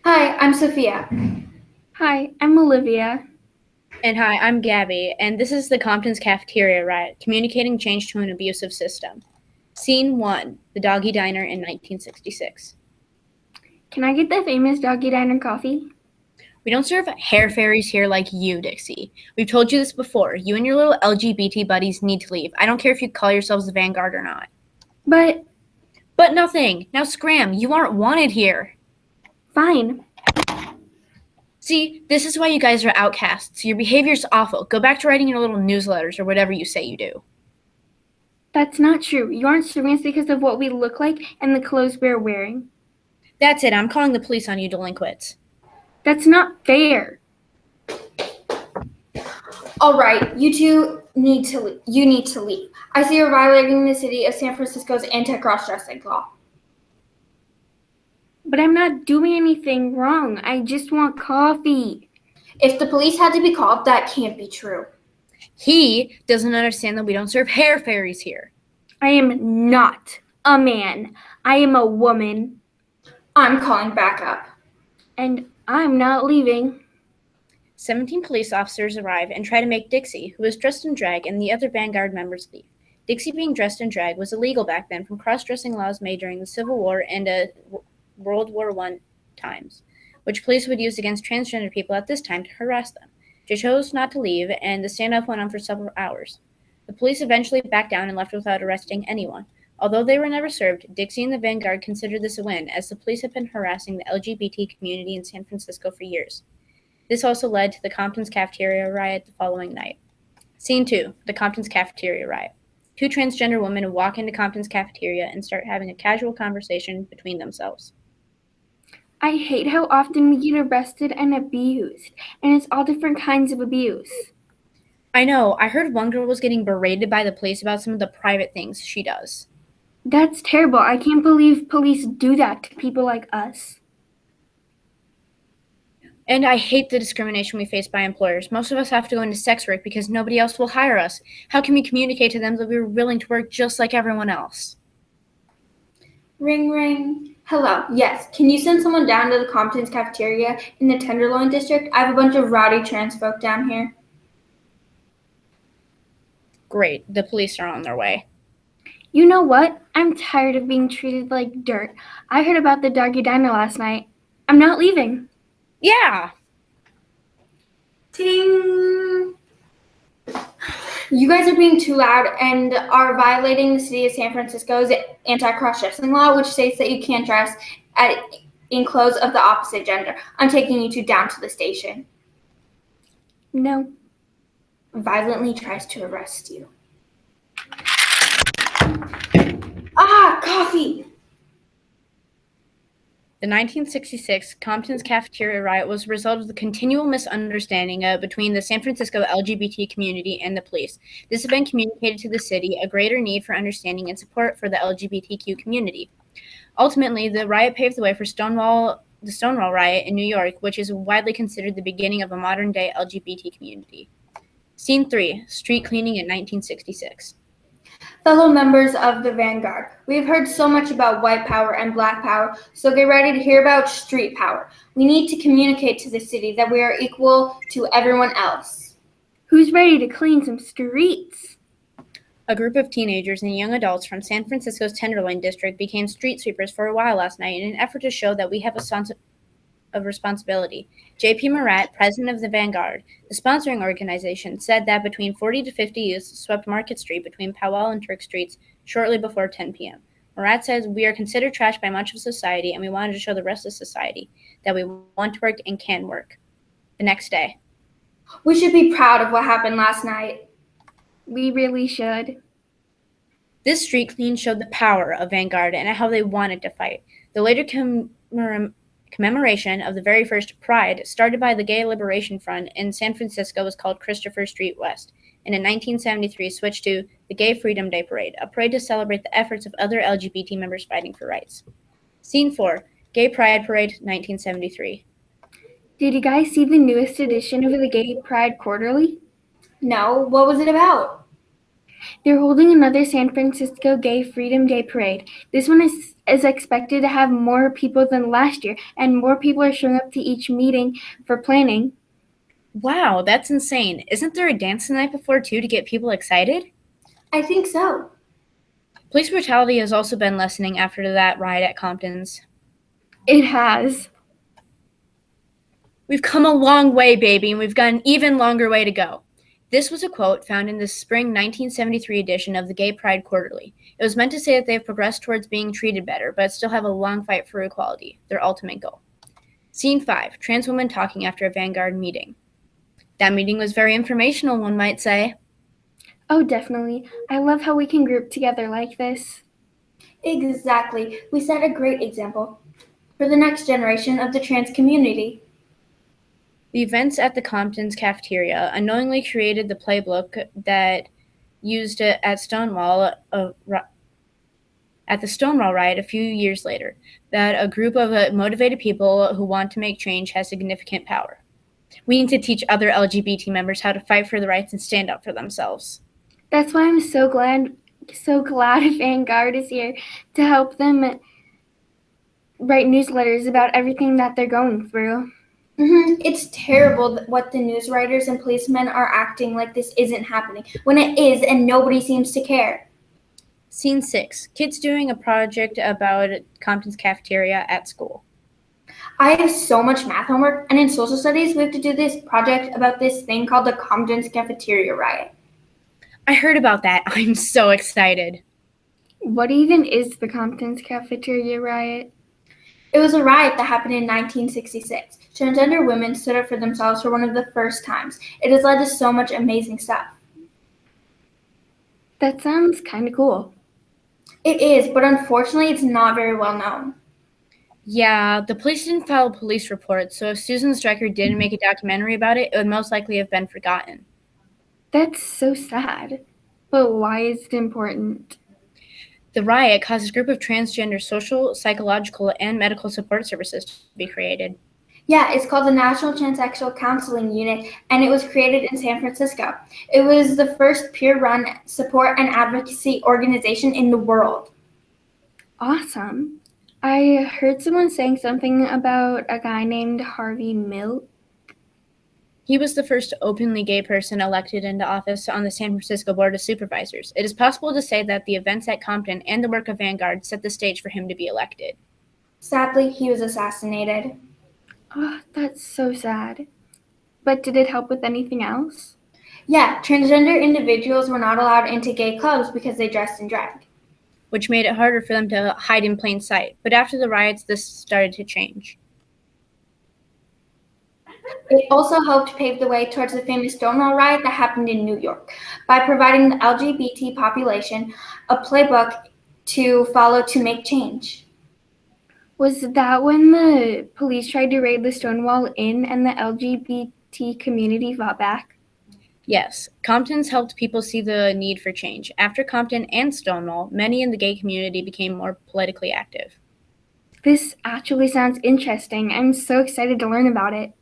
Hi, I'm Sophia. Hi, I'm Olivia. And hi, I'm Gabby, and this is the Compton's Cafeteria Riot, communicating change to an abusive system. Scene 1, the Doggy Diner in 1966. Can I get the famous Doggy Diner coffee? We don't serve hair fairies here like you, Dixie. We've told you this before. You and your little LGBT buddies need to leave. I don't care if you call yourselves the Vanguard or not. But But nothing. Now scram. You aren't wanted here. fine. See, this is why you guys are outcasts. Your behavior's awful. Go back to writing your little newsletters or whatever you say you do. That's not true. You aren't serving us because of what we look like and the clothes we're wearing. That's it. I'm calling the police on you delinquents. That's not fair. All right, you need to leave. I see you're violating the city of San Francisco's anti-cross-dressing law. But I'm not doing anything wrong. I just want coffee. If the police had to be called, that can't be true. He doesn't understand that we don't serve hair fairies here. I am not a man. I am a woman. I'm calling backup. And I'm not leaving. 17 police officers arrive and try to make Dixie, who is dressed in drag, and the other Vanguard members leave. Dixie being dressed in drag was illegal back then from cross-dressing laws made during the Civil War and World War I times, which police would use against transgender people at this time to harass them. She chose not to leave, and the standoff went on for several hours. The police eventually backed down and left without arresting anyone. Although they were never served, Dixie and the Vanguard considered this a win, as the police had been harassing the LGBT community in San Francisco for years. This also led to the Compton's Cafeteria Riot the following night. Scene 2, the Compton's Cafeteria Riot. Two transgender women walk into Compton's cafeteria and start having a casual conversation between themselves. I hate how often we get arrested and abused, and it's all different kinds of abuse. I know, I heard one girl was getting berated by the police about some of the private things she does. That's terrible. I can't believe police do that to people like us. And I hate the discrimination we face by employers. Most of us have to go into sex work because nobody else will hire us. How can we communicate to them that we're willing to work just like everyone else? Ring, ring. Hello. Yes. Can you send someone down to the Compton's cafeteria in the Tenderloin district? I have a bunch of rowdy trans folk down here. Great, the police are on their way. You know what? I'm tired of being treated like dirt. I heard about the Doggy Diner last night. I'm not leaving. Yeah! Ting! You guys are being too loud and are violating the city of San Francisco's anti-cross-dressing law, which states that you can't dress in clothes of the opposite gender. I'm taking you two down to the station. No. Violently tries to arrest you. Ah, coffee! The 1966 Compton's Cafeteria Riot was a result of the continual misunderstanding between the San Francisco LGBT community and the police. This event communicated to the city a greater need for understanding and support for the LGBTQ community. Ultimately, the riot paved the way for the Stonewall Riot in New York, which is widely considered the beginning of a modern-day LGBT community. Scene 3, Street Cleaning in 1966. Fellow members of the Vanguard, we've heard so much about white power and black power, so get ready to hear about street power. We need to communicate to the city that we are equal to everyone else. Who's ready to clean some streets? A group of teenagers and young adults from San Francisco's Tenderloin district became street sweepers for a while last night in an effort to show that we have a sense of responsibility. J.P. Murat, president of the Vanguard, the sponsoring organization, said that between 40 to 50 youths swept Market Street between Powell and Turk Streets shortly before 10 p.m. Murat says, "We are considered trash by much of society, and we wanted to show the rest of society that we want to work and can work." The next day. We should be proud of what happened last night. We really should. This street clean showed the power of Vanguard and how they wanted to fight. The later commemoration of the very first Pride, started by the Gay Liberation Front in San Francisco, was called Christopher Street West, and in 1973 switched to the Gay Freedom Day Parade, a parade to celebrate the efforts of other LGBT members fighting for rights. Scene 4, Gay Pride Parade, 1973. Did you guys see the newest edition of the Gay Pride Quarterly? No, what was it about? They're holding another San Francisco Gay Freedom Day parade. This one is expected to have more people than last year, and more people are showing up to each meeting for planning. Wow, that's insane. Isn't there a dance the night before, too, to get people excited? I think so. Police brutality has also been lessening after that riot at Compton's. It has. We've come a long way, baby, and we've got an even longer way to go. This was a quote found in the spring 1973 edition of the Gay Pride Quarterly. It was meant to say that they've progressed towards being treated better, but still have a long fight for equality, their ultimate goal. Scene 5, trans women talking after a Vanguard meeting. That meeting was very informational, one might say. Oh, definitely. I love how we can group together like this. Exactly. We set a great example for the next generation of the trans community. The events at the Compton's Cafeteria unknowingly created the playbook that used at Stonewall at the Stonewall riot a few years later, that a group of motivated people who want to make change has significant power. We need to teach other LGBT members how to fight for the rights and stand up for themselves. That's why I'm so glad Vanguard is here to help them write newsletters about everything that they're going through. It's terrible what the news writers and policemen are acting like this isn't happening, when it is and nobody seems to care. Scene 6, kids doing a project about Compton's cafeteria at school. I have so much math homework, and in social studies, we have to do this project about this thing called the Compton's Cafeteria Riot. I heard about that. I'm so excited. What even is the Compton's Cafeteria Riot? It was a riot that happened in 1966. Transgender women stood up for themselves for one of the first times. It has led to so much amazing stuff. That sounds kind of cool. It is, but unfortunately, it's not very well known. Yeah, the police didn't file a police report, so if Susan Stryker didn't make a documentary about it, it would most likely have been forgotten. That's so sad. But why is it important? The riot caused a group of transgender social, psychological, and medical support services to be created. Yeah, it's called the National Transsexual Counseling Unit, and it was created in San Francisco. It was the first peer-run support and advocacy organization in the world. Awesome. I heard someone saying something about a guy named Harvey Milk. He was the first openly gay person elected into office on the San Francisco Board of Supervisors. It is possible to say that the events at Compton and the work of Vanguard set the stage for him to be elected. Sadly, he was assassinated. Oh, that's so sad. But did it help with anything else? Yeah, transgender individuals were not allowed into gay clubs because they dressed in drag, which made it harder for them to hide in plain sight. But after the riots, this started to change. It also helped pave the way towards the famous Stonewall riot that happened in New York by providing the LGBT population a playbook to follow to make change. Was that when the police tried to raid the Stonewall Inn and the LGBT community fought back? Yes, Compton's helped people see the need for change. After Compton and Stonewall, many in the gay community became more politically active. This actually sounds interesting. I'm so excited to learn about it.